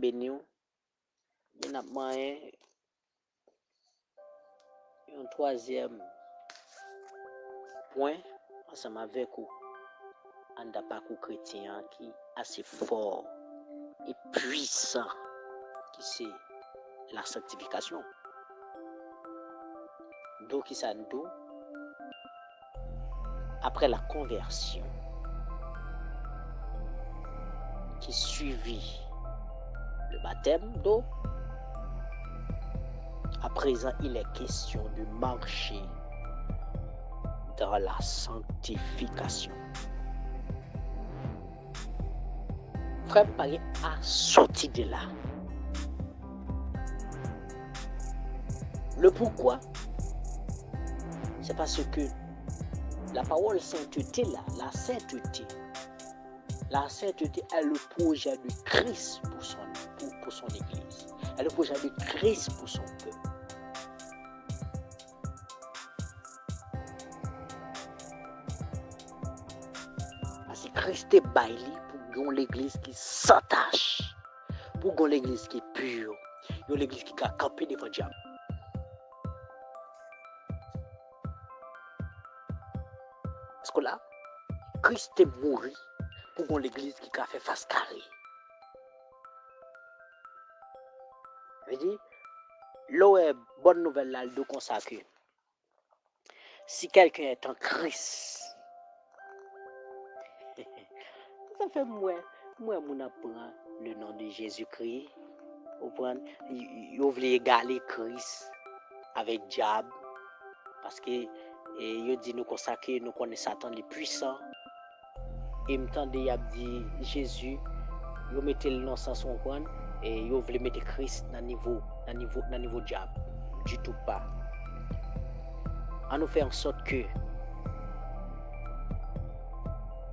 béni. Il y a un troisième point ensemble avec vous. Un parcours chrétien qui est assez fort et puissant, qui c'est la sanctification. Donc, qui ça nous après la conversion qui suivit le baptême d'eau, à présent il est question de marcher dans la sanctification. Frère Paris a sorti de là. Le pourquoi, c'est parce que la parole sainteté là, la sainteté est le projet de Christ pour son Église. Elle est le projet de Christ pour son peuple. Parce que Christ est bailli pour l'Église qui s'attache, pour l'Église qui est pure, pour l'Église qui a campé devant le diable. Parce que là, Christ est mort pour l'Église qui a fait face carrée. Je veux dire, là est bonne nouvelle là, de consacrer. Si quelqu'un est en Christ, ça fait moi mon apprend le nom de Jésus-Christ. Vous prenez, vous voulez égaler Christ avec diable parce que il dit nous consacrer, nous connaissons Satan le puissant. Et me tendez il a dit Jésus, vous mettez le nom sans son coin et vous voulez mettre Christ dans niveau diable. Du tout pas. On nous fait en sorte que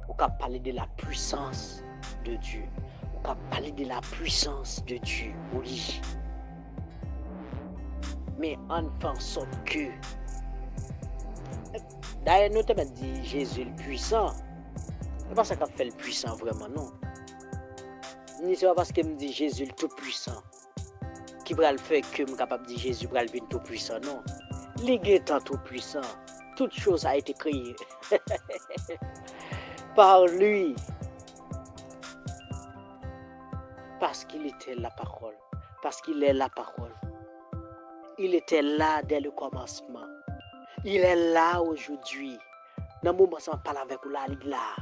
on peut parler de la puissance de Dieu. On peut parler de la puissance de Dieu, oui. Mais on fait en sorte que d'ailleurs nous t'avons dit Jésus le puissant. C'est pas ça qu'a fait le puissant vraiment, non. Ni c'est pas parce que me dit Jésus le tout puissant qui va le faire que je suis capable de dire Jésus va le venir tout puissant, non. Il est tout puissant. Toute chose a été créée par lui. Parce qu'il était la parole. Parce qu'il est la parole. Il était là dès le commencement. Il est là aujourd'hui. Dans le moment où on parle avec vous, là, il est là.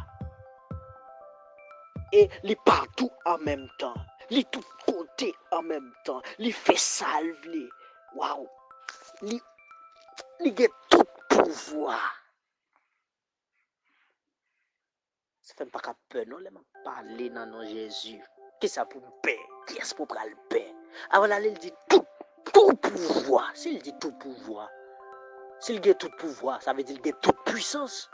Et il est partout en même temps. Il est tout côté en même temps. Il fait salve. Waouh. Il a tout pouvoir. Ça fait pas peur, non? Je parler dans nom Jésus. Qui ça pour paix? Qui est-ce pour prendre le paix? Avant là, il dit tout pouvoir. S'il dit tout pouvoir, s'il a tout pouvoir, ça veut dire qu'il a toute puissance.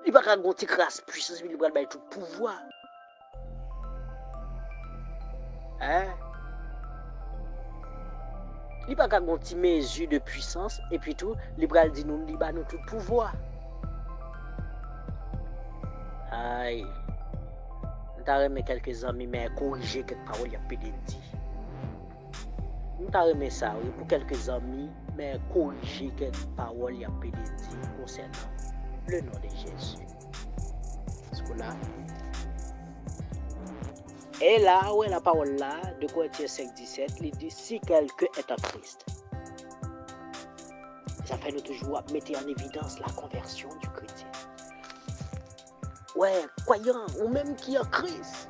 Il va pas avoir une grâce puissance, mais il va avoir tout pouvoir. Hein? Il va pas avoir une mesure de puissance, et puis tout, il va dire nous, il va nous tout pouvoir. Aïe. Nous avons quelques amis, mais corriger quelques paroles, il y a peu de dit. Nous avons ça, oui, pour quelques amis, mais corriger quelques paroles, il y a peu de dit concernant le nom de Jésus. Parce que là, et là, où est la parole là, de Corinthiens 5:17, il dit si quelqu'un est en Christ. Ça fait nous toujours mettre en évidence la conversion du chrétien. Ouais, croyant, ou même qui est en Christ.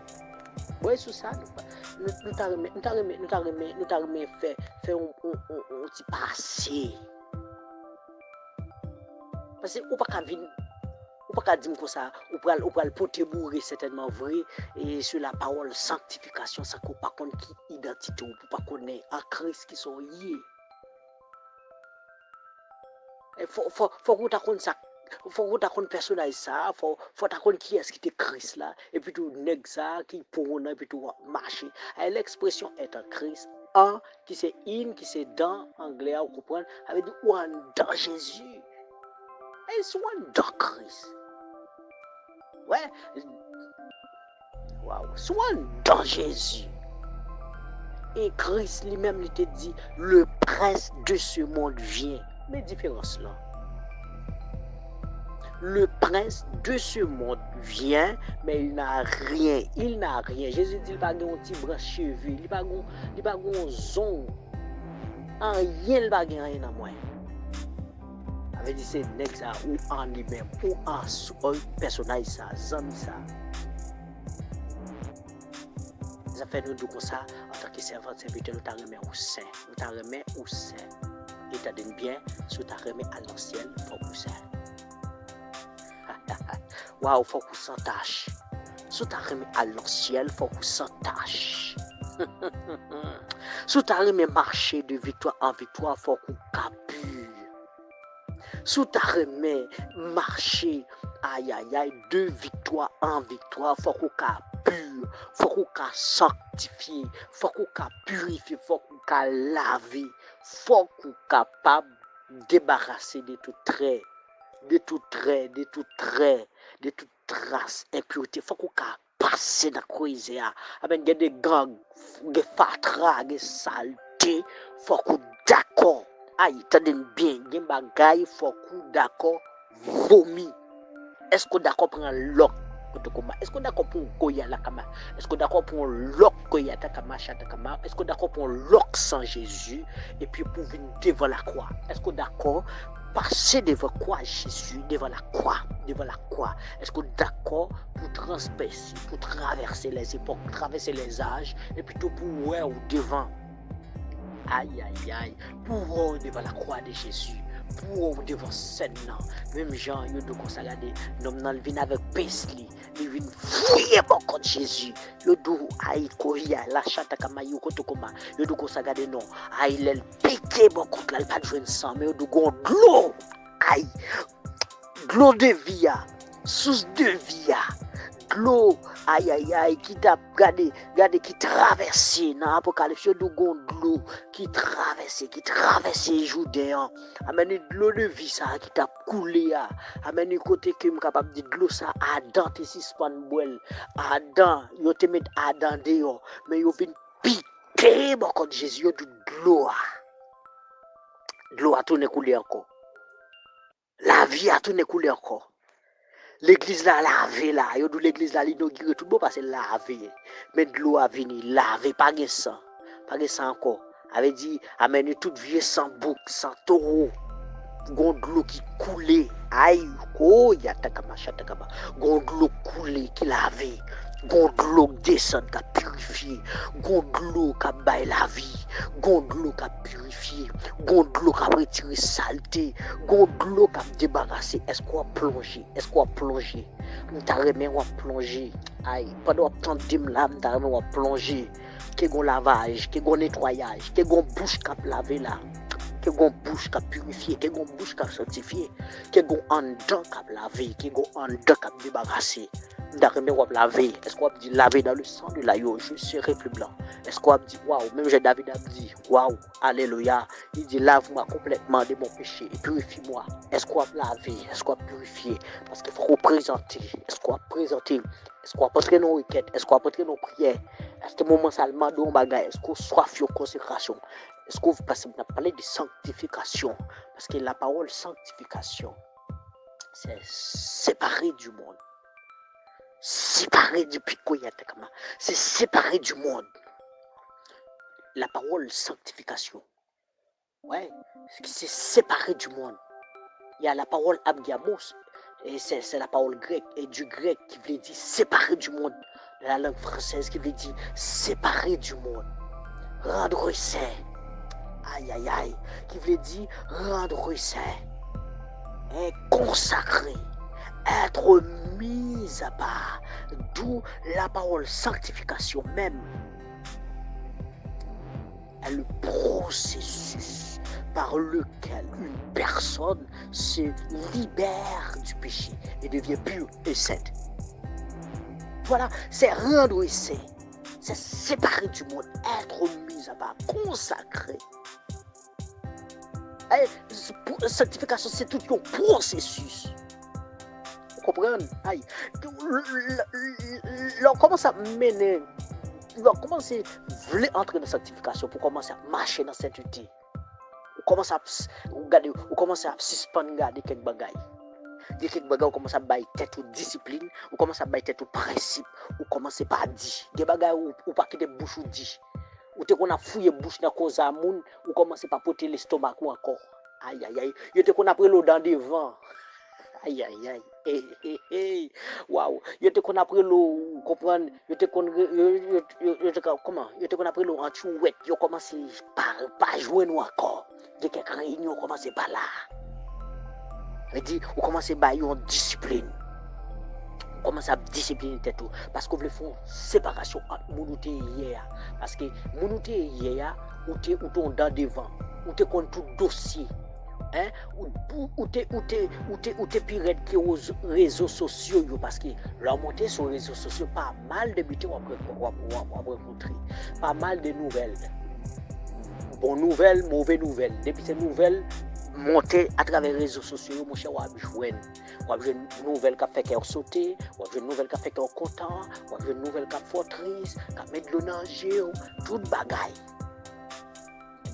Ouais, c'est ça. Nous t'avons fait un petit passé. Parce que ou pas dire comme ça, ou pas le porter bourré certainement vrai et sur la parole sanctification, ça qu'on pas connaître qui identité ou pas connaître en Christ qui sont liés. Il faut que tu connaisses ça. Faut que tu connaisses personnage ça, faut tu connaisses qui est-ce qui te Christ là et puis tout nèg ça qui pour et puis tout marcher. L'expression est en Christ, en qui c'est in qui c'est dans anglais vous comprenez avec dit one dans Jésus. It's one dans Christ. Ouais. Waouh, c'est one dans Jésus. Et Christ lui-même il te dit, le prince de ce monde vient. Mais différence là. Le prince de ce monde vient, mais il n'a rien. Il n'a rien. Jésus dit, il n'a pas un petit bras chevelu, il n'a pas un zon. En rien, il n'a pas rien dans moi. Avait dit, c'est nègre ça, ou en lui-même, ou en personnage ça, zami ça. Ça fait nous comme ça, en tant que servant de serviteur, nous t'en remet au sein. Nous t'en remet au sein. Et t'as donné bien, si t'as remis à l'ancien, faut que ça. Waouh, faut qu'on s'en tâche. Si t'as remis à l'ancien, faut qu'on s'en tâche. Si t'as remis marcher de victoire en victoire, faut qu'on capure. Si t'as remis marcher, aïe aïe aïe, de victoire en victoire, faut qu'on capure. Faut qu'on sanctifie, faut qu'on purifie, faut qu'on laver, faut qu'on capable débarrasser de tout trait, de tout trace impureté, faut qu'on passer dans croisé avec des gangs, des fatras, des saletés, faut qu'on d'accord. Aïe, t'as bien, des bagailles, faut qu'on d'accord vomi. Est-ce qu'on d'accord prend l'oc? Est-ce qu'on est d'accord pour Goya la Kama? Est-ce qu'on est d'accord pour l'oc Goya Takama Chatakama? Est-ce qu'on est d'accord pour l'oc sans Jésus? Et puis pour venir devant la croix? Est-ce qu'on est d'accord passer devant quoi Jésus? Devant la croix? Est-ce qu'on est d'accord pour transpercer, pour traverser les époques, traverser les âges? Et plutôt pour ouais ou devant? Aïe aïe aïe. Pour devant la croix de Jésus. Pour devant scène là, même gens yo de consacrer nom nan vinn avec Pesli, il vinn fouiller bon contre Jésus. Yo do ay koya la chata kama yo koto koma. Yo do consacrer non, ay l'el piqué bon contre là pas joindre sang mais yo do gon l'eau. Ay l'eau de vie, source de vie. L'eau, aïe aïe aïe, qui t'a regardé qui traverse dans l'Apocalypse, de l'eau qui traverse Jourdain. Amène l'eau de vie ça qui t'a coulé. Amène côté que me capable de l'eau ça Adam te suspend boel. Adam, yo te met Adam dehors, mais yo vinn piquer bon contre Jésus yo de l'eau. L'eau a tourné couler encore. La vie a tourné couler encore. L'église là lavé là, yo dou l'église là inauguré tout beau parce que lavé. Mais de l'eau a venu lavé pas de sang encore. Avait dit amène toute vieux sans bouc, sans taureau. Gon de l'eau qui coulait. Aïe, oh ya takama chatakama. Gon de l'eau coulée qui lavé. Gon de l'eau descend qui purifié. Gon de l'eau qui baille la vie. Gon de l'eau qui purifié. Gon de l'eau qui retiré saleté. Gon de l'eau qui débarrassé. Est-ce qu'on va plonger? M'ta remet on plonger. Aïe, pendant tant de là, m'ta remet on plonger. Que gon lavage, que gon nettoyage, que gon bouche qui laver là. Que gon bouche qui purifié, que gon bouche qui sanctifié, que gon en dedans qui laver, que gon en dedans qui débarrassé. D'arriver laver. Est-ce qu'on dit laver dans le sang de l'agneau? Je serai plus blanc. Est-ce qu'on dit waouh? Même David a dit waouh, alléluia. Il dit lave-moi complètement de mon péché et purifie-moi. Est-ce qu'on laver? Est-ce qu'on purifier? Parce qu'il faut présenter. Est-ce qu'on présenter? Est-ce qu'on apporter nos requêtes? Est-ce qu'on apporter nos prières? Est-ce que moment seulement de bagaille? Est-ce qu'on soit sur consécration? Est-ce qu'on parce qu'on a parlé de sanctification? Parce que la parole sanctification, c'est séparé du monde. Séparé du picoyatakama, c'est séparé du monde. La parole sanctification, ouais, c'est séparé du monde. Il y a la parole abgiamos, et c'est la parole grecque, et du grec qui veut dire séparé du monde. La langue française qui veut dire séparé du monde. Rendre saint, aïe aïe aïe, qui veut dire rendre saint, et consacré. Être mis à part, d'où la parole sanctification même est le processus par lequel une personne se libère du péché et devient pure et sainte. Voilà, c'est rendre saint, c'est séparer du monde, être mis à part, consacré. Et sanctification, c'est tout un processus. Comprendre? Aïe. On commence à mener il va commencer à entrer dans la sanctification pour commencer à marcher dans cette sainteté. Ou commence à regarder, ou commence à suspendre regarder quelques bagailles. Des quelques bagailles, ou commence à bailler tête ou discipline, ou commence à bailler tête ou principe, ou commence pas dire. Des bagailles ou pas quitter bouche ou dit. Ou te qu'on a fouillé bouche dans cause à moun, ou commence pas porter l'estomac ou encore. Aïe aïe aïe, yo te qu'on a pris l'eau dans devant. Aïe aïe aïe. Hey. Waouh, yo te qu'on a pris l'eau, comprendre, yo te qu'on comment, yo te qu'on a pris l'eau en chouette, yo commence pas jouer nous encore. De quelques réunions commence par là. Elle dit, on commence à bailler en discipline. On commence à discipliner tout. Parce qu'on veut faire une séparation entre Mounoute et hier. Parce que Mounoute et hier, ou t'es dans devant, ou t'es contre tout dossier. Hein? Ou t'es pirate qui aux réseaux sociaux. Parce que leur montée sur les réseaux sociaux, pas mal de buteurs on rencontrer. Pas mal de nouvelles. Bonne nouvelle, mauvaise nouvelle. Depuis ces nouvelles montées à travers les réseaux sociaux, mon cher, on a une nouvelle qui a fait qu'elle sauter, on a une nouvelle qui a fait qu'elle content, on a une nouvelle qui a fait triste, qui a mis de l'eau dans le jeu, toute bagaille.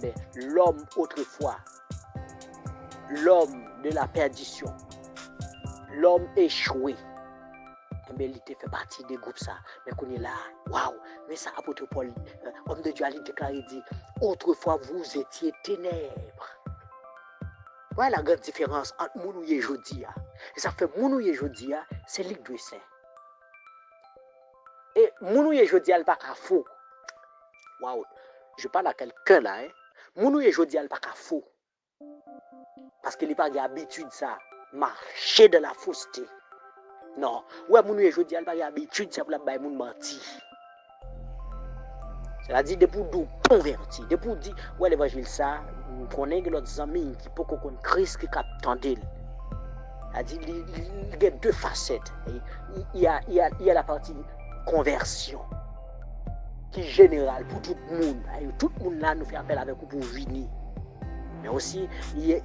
Mais l'homme autrefois, l'homme de la perdition, l'homme échoué, il fait partie des groupes ça. Mais qu'on est là, waouh, mais ça, apôtre Paul, homme de Dieu a déclaré, dit, autrefois vous étiez ténèbres. Voilà la grande différence entre Mounouye et Jodia. Et ça fait Mounouye et Jodia, c'est Ligue de Saint. Et Mounouye et Jodia, il pas qu'à faux. Waouh, je parle à quelqu'un là, hein. Mounouye et Jodia, il pas qu'à faux. Parce qu'il n'a pas d'habitude ça, marcher de la fausseté. Non, ouais, Mounouye et Jodia, il n'a pas d'habitude ça pour la bailler moun menti. C'est-à-dire, depuis nous convertis, depuis nous dit, ouais, l'évangile ça, nous connaissons l'autre ami qui peut connaître Christ qui capte il y a deux facettes. Il y a la partie conversion qui est générale pour tout le monde. Tout le monde là nous fait appel avec vous pour venir. Mais aussi, il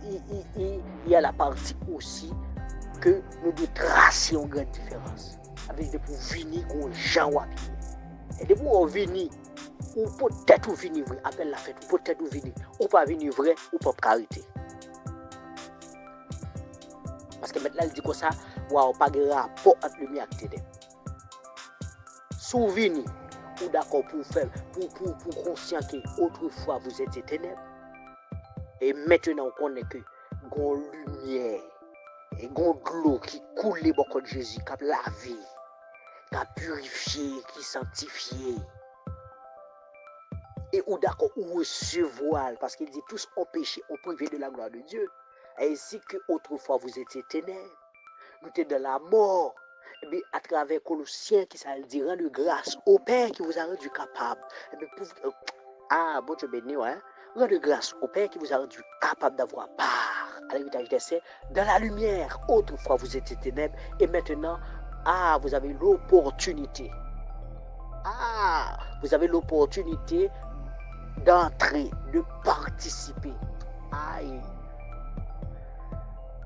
y a la partie aussi que nous devons tracer une grande différence. Avec des pour venir qu'on Jean Wapi. Et des pour venir, ou peut-être venir vrai, appelle la fête, ou peut-être venir, ou pas venir vrai, ou pas carité. Parce que maintenant, il dit comme ça, waouh, pas de rapport entre le mien et le ténèbre. Souvenir, ou d'accord pour faire, pour conscient que autrefois vous étiez ténèbres. Et maintenant, on connaît que gon lumière, et gon de l'eau qui coule les bocaux de Jésus, qui a lavé, qui a purifié, qui a sanctifié. Et ou d'accord, ou recevoir, parce qu'il dit tous ont péché, ont privé de la gloire de Dieu. Ainsi que autrefois vous étiez ténèbres, nous étions dans la mort. Et bien, à travers Colossiens, qui ça dit rendre grâce au Père qui vous a rendu capable. Et bien, bon Dieu béni, hein? Rendre grâce au Père qui vous a rendu capable d'avoir part à l'héritage des saints dans la lumière. Autrefois vous étiez ténèbres, et maintenant, vous avez l'opportunité. Vous avez l'opportunité d'entrer, de participer. Aïe.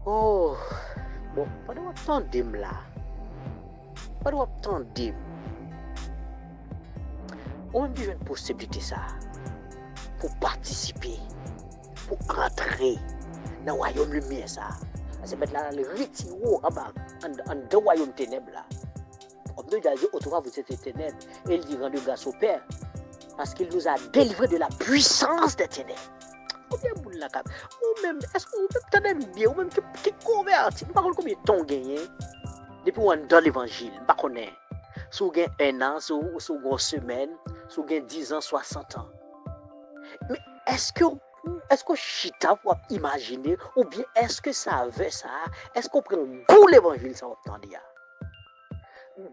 Oh, bon, pas de attendre là. Pas de attendre. On a une possibilité ça. Pour participer, pour entrer dans le royaume lumière ça. C'est mettre là le retiro en bas, en deux royaumes ténèbres là. Comme nous disons, autrefois vous êtes ténèbres. Et il dit rendre grâce au Père. Parce qu'il nous a délivrés de la puissance des ténèbres. Ou même, est-ce que vous peut-être bien, ou même qui convertit, par contre, combien de temps gagné depuis qu'on est dans l'évangile, pas qu'on est. Si vous gagnez 1 an, si vous gagnez 1 semaine, si vous gagnez 10 ans, 60 ans. Mais est-ce que chita pour imaginer, ou bien est-ce que ça avait ça, est-ce qu'on prend goût l'évangile, ça va dire?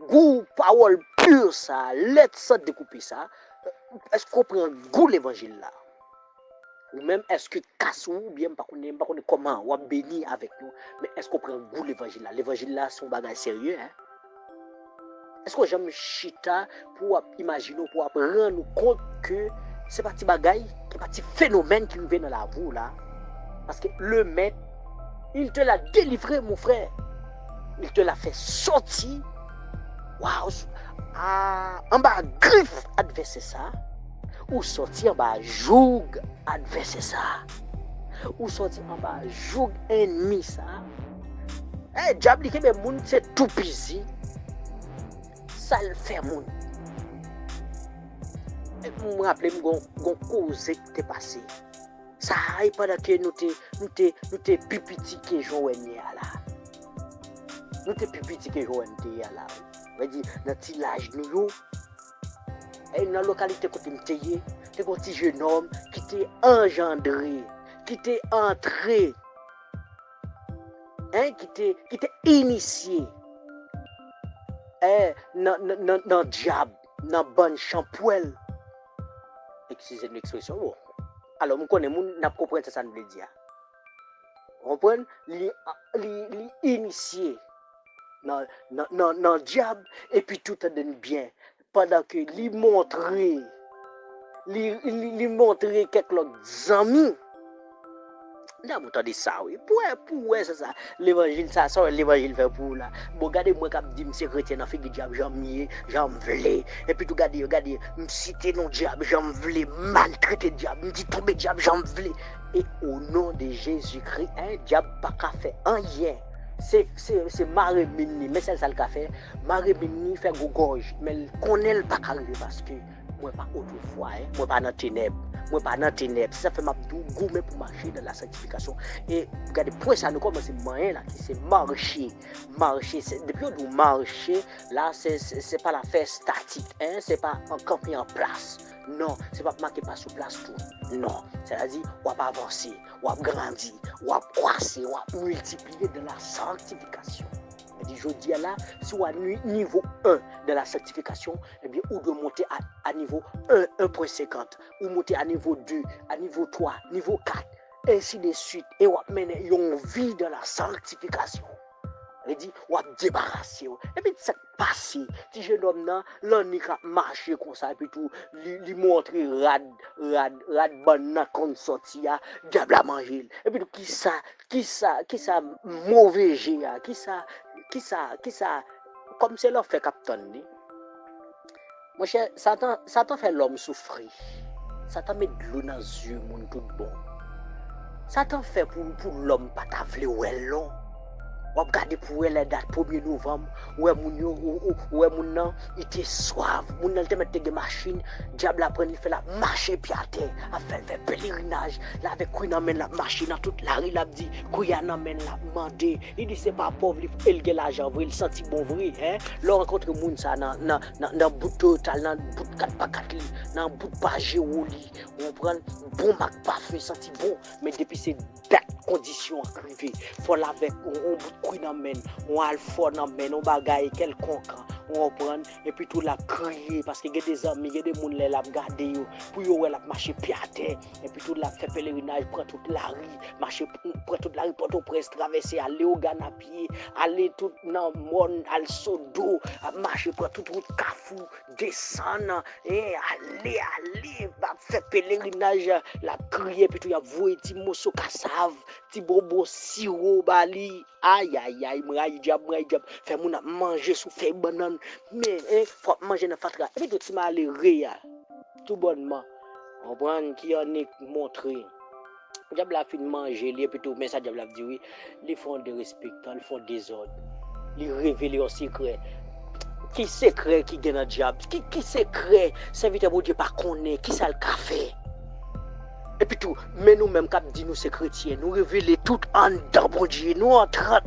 Goût, parole pure, ça, lettre ça découper ça, est-ce qu'on prend goût l'évangile là? Ou même est-ce que cassou ou bien pas connaît comment on béni avec nous, mais est-ce qu'on prend goût l'évangile là, c'est un bagage sérieux, hein? Est-ce que j'aime chita pour imaginer, pour rendre nous compte que c'est pas petit bagage, c'est pas petit phénomène qui vient dans la vie là? Parce que le maître, il te l'a délivré, mon frère. Il te l'a fait sortir. Waouh, en bas griffe adversaire ça, ou sorti en bas joug adversaire ça, ou sorti en bas joug ennemi ça. Diable qui est moun c'est tout pisi. Ça le fait moun. Je me rappelle gon cause qui t'est passé. Ça arrive pendant que nous te pipiti que jouen là. Nous te pipiti que jouen là. On dit dans petit village nous et dans la localité côté m'teye, c'est un petit jeune homme qui t'est engendré, qui t'est entré, qui t'est initié. Dans diable, dans bonne champouelle. Excusez l'expression. Bon. Alors, je connais, je ne comprends pas ça nous veut dire. Vous comprenez? L'initié dans diable et puis tout a donné bien. Pendant que lui montrer quelques amis. Là, vous entendez ça, oui. Pour c'est ça. L'évangile, ça l'évangile fait pour là. Bon, regardez, moi, quand je dis, c'est chrétien, dans le diable, j'en voulais. Et puis, regardez, me citer non diable, j'en voulais, maltraiter diable, me dit tomber diable, j'en voulais. Et au nom de Jésus-Christ, diable pas qu'à faire rien. C'est Marie-Mini, mais c'est ça le café. Marie-Mini fait gorge, mais elle connaît pas qu'à arriver parce que moi, pas autrefois, moi, pas dans ténèbres. Moi, pas dans ténèbres. Ça fait ma gourmet pour marcher dans la sanctification. Et regardez, pour ça, nous commençons moyen là, qui c'est marcher. Depuis que nous marcher, là, c'est pas l'affaire statique, c'est pas en camper en place. Non, c'est pas marquer pas sur place tout. Non, c'est-à-dire, on va avancer, on va grandir, on va croître, on va multiplier de la sanctification. Je dis là, si on est niveau 1 de la sanctification, eh bien, on doit monter à niveau 1.50, ou monter à niveau 2, à niveau 3, niveau 4, ainsi de suite. Et on mener une vie de la sanctification. Il dit, on va débarrasser. Et puis, ça passe. Si je donne là, l'on y a marché comme ça, et puis tout, lui montrer rad bon comme sorti, diable à manger. Et puis, qui ça, mauvais gé, qui ça, comme c'est leur fait captain. Mon cher, Satan fait l'homme souffrir. Satan met de l'eau dans les yeux, mon tout bon. Satan fait pour l'homme pas t'avler ou elle long. On regarde pour la date 1er novembre, où mon nan était soif, mon nan te mette des machines, diable a pris fait la marche pied à terre, a fait pèlerinage, là avec Queen amène la machine dans toute la rue, il a dit Queen amène la mandé, il dit c'est pas pauvre, il a l'argent vrai, il senti bon vrai, là rencontre moun ça dans bout total, dans bout 4x4, dans bout pas géoli, on prend bon mac parfum senti bon, mais depuis ces dates conditions arrivées, faut avec on bout Queen amène, on alpha amène, on bagaille quelconque, on prend et puis tout la crier parce que y a des amis, y a des moun là la regarder pour yo la marcher pied à terre et puis tout la fait pèlerinage prend toute la rue, marcher prend toute la rue pour tout presse traverser aller au Ghana pied, aller tout dans monde al sodo, marcher prend toute route Kafou, descendre et aller va faire pèlerinage la crier puis tout y a voué ti mosso cassave, ti bobo sirop bali. Aïe, m'raille diable, fait mon a manger sous fait banane, mais faut manger dans fatra. Et puis tout ça aller réa, tout bonnement. On prend qui en est montré. Diable a fin manger, et puis tout, mais ça diable a dit oui, ils font des respect, ils font des ordres, ils révèlent un secret. Qui secret qui gagne le diable? Qui secret? Serviteur bon Dieu pas connaît, qui ça le café? Et puis tout, mais nous-mêmes, quand nous sommes chrétiens, nous révélons tout en dedans, bon Dieu, nous entrons.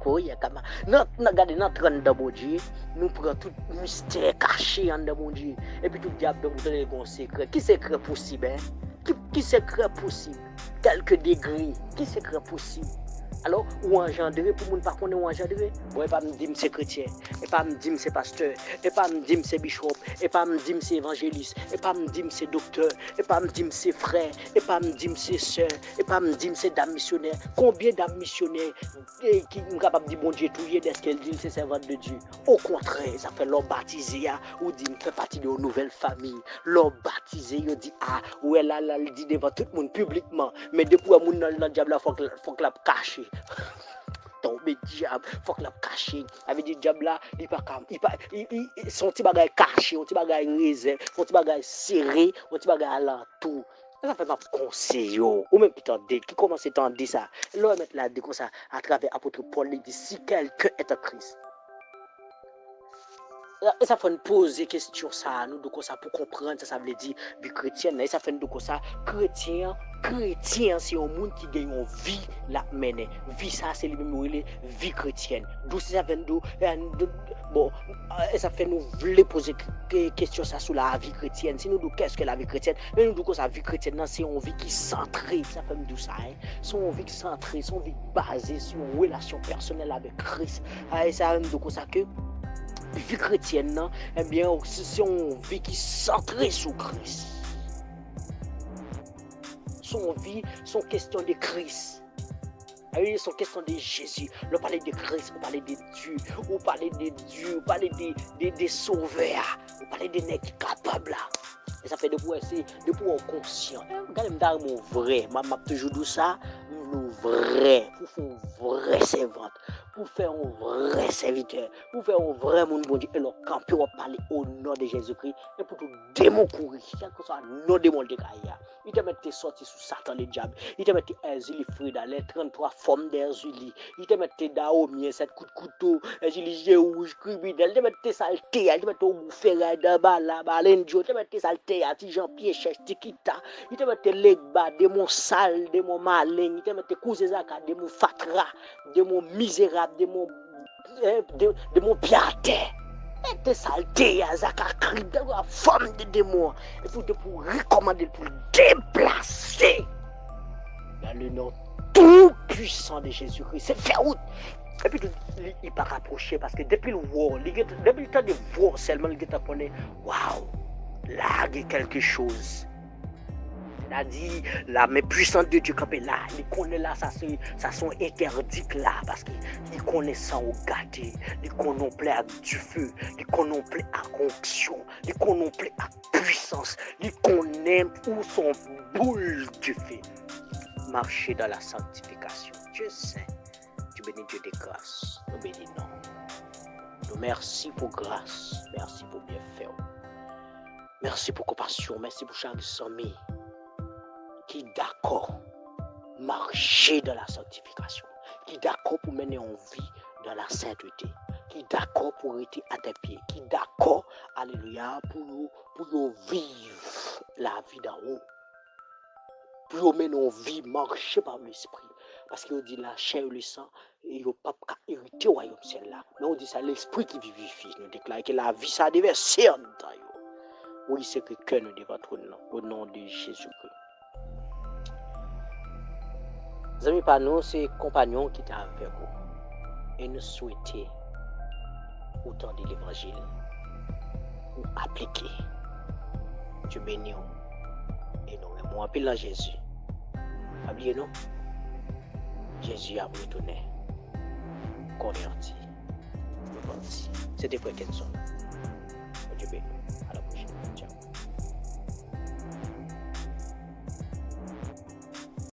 Regardez, nous entrons dans bon Dieu, nous prenons tout mystère caché en dedans, bon Dieu. Et puis tout le diable, nous donne un secret. Qui secret possible? Qui secret possible? Quelques degrés, qui secret possible? Alors, ou engendré, pour ne pas connaître ou engendré, ou pas me dire c'est chrétien, et pas me dire c'est pasteur, et pas me dire c'est bishop, et pas me dire c'est évangéliste, et pas me dire c'est docteur, et pas me dire c'est frère, et pas me dire c'est soeur, et pas me dire c'est dame missionnaire. Combien d'âmes missionnaires qui sont capables de dire bon Dieu, tout y est, est-ce qu'elle dit c'est servant de Dieu? Au contraire, ça fait l'homme baptisé, ou dit fait partie de une nouvelle famille. L'homme baptisé, il dit ah, ou elle a dit devant tout le monde publiquement, mais depuis que le diable, il faut que la cache. Satan, mais diable, faut que l'a caché. Avec des diables là, son petit bagage caché, son petit bagage réservé, son petit bagage serré, son petit bagage alentour. Ça fait ma conseil, ou même qui commence à t'entendre ça. Là, mettre là, comme ça, à travers l'apôtre Paul, il dit si quelqu'un est en Christ. Et ça fait nous poser question ça nous donc ça pour comprendre ça veut dire vie chrétienne et ça fait nous donc ça chrétien c'est un monde qui gagne une vie la mener vie ça c'est lui vie chrétienne d'où ça fait nous bon ça fait nous voulons poser question ça sur la vie chrétienne sinon nous qu'est-ce que la vie chrétienne mais nous donc ça vie chrétienne c'est une vie qui centrée ça fait nous ça c'est une vie centrée c'est une vie basée sur une relation personnelle avec Christ et ça nous donc ça que vie chrétienne, non? Eh bien, c'est une vie qui est centrée sur Christ. Son vie, son question de Christ. Son question de Jésus. On parle de Christ, on parle de Dieu, on parle de Dieu, on parle de sauveurs, on parle de nègres qui capables. Et ça fait de pour essayer, de pour être conscient. Regardez, mon vrai, m'a toujours dit ça, mon vrai, pour faire un vrai servante, pour faire un vrai serviteur, pour faire un vrai monde bon Dieu, et leur camper, on parler au nom de Jésus-Christ, et pour tout démon courir, quel que soit le nom de mon Dieu, il te mettait sorti sous Satan le diable, il te mettait Erzuli Frida, les 33 formes d'Erzuli, il te mettait Daomi, 7 coups de couteau, Erzuli rouge, criminel, il te mettait saleté, il te mettait au ferraille de bala, balendio, il te mettait saleté, à Jean-Pierre Chèche, Tikita, il te mettait Legba, des mots sales, des mots malins, il te mettait Kouzezaka, des mots fatra, des mots misérables, des mots piaté. Et te saleté, Zaka cri de la forme de démon. Il faut pour recommander, pour déplacer dans le nom tout puissant de Jésus-Christ. C'est fait route. Et puis il n'est pas rapproché parce que depuis le war, depuis le temps de voir seulement, il est appelé waouh, là il y a quelque chose. C'est-à-dire, la main puissante de Dieu quand là, il connaît là, ça sont interdits là, parce qu'il connaît ça au gâté, il connaît plein à du feu, il connaît plein à onction, il connaît plein à puissance, il connaît où son boule du feu. Marcher dans la sanctification. Dieu sait, tu bénis Dieu des grâces, nous bénis non. Nous merci pour grâce, merci pour bienfait, merci pour compassion, merci pour chaque sommet. Qui est d'accord marcher dans la sanctification, qui est d'accord pour mener en vie dans la sainteté, qui est d'accord pour être à tes pieds, qui est d'accord, alléluia, pour vivre la vie d'en haut, pour mener en vie, marcher par l'esprit, parce qu'on dit la chair et le sang, il n'y a pas qu'à hériter au royaume ciel-là, mais on dit ça l'esprit qui vivifie, nous déclare que la vie ça devait ser dans oui, c'est que cœur nous devons votre nom, au nom de Jésus-Christ. Les amis, par nous, c'est compagnons qui étaient avec vous. Et nous souhaitons autant de l'évangile ou appliquer. Dieu bénit et nous aimons. Appelez là Jésus. Oubliez-nous. Jésus a retourné. Converti. Repenti. C'était Frère Kenson. Dieu bénit. À la prochaine.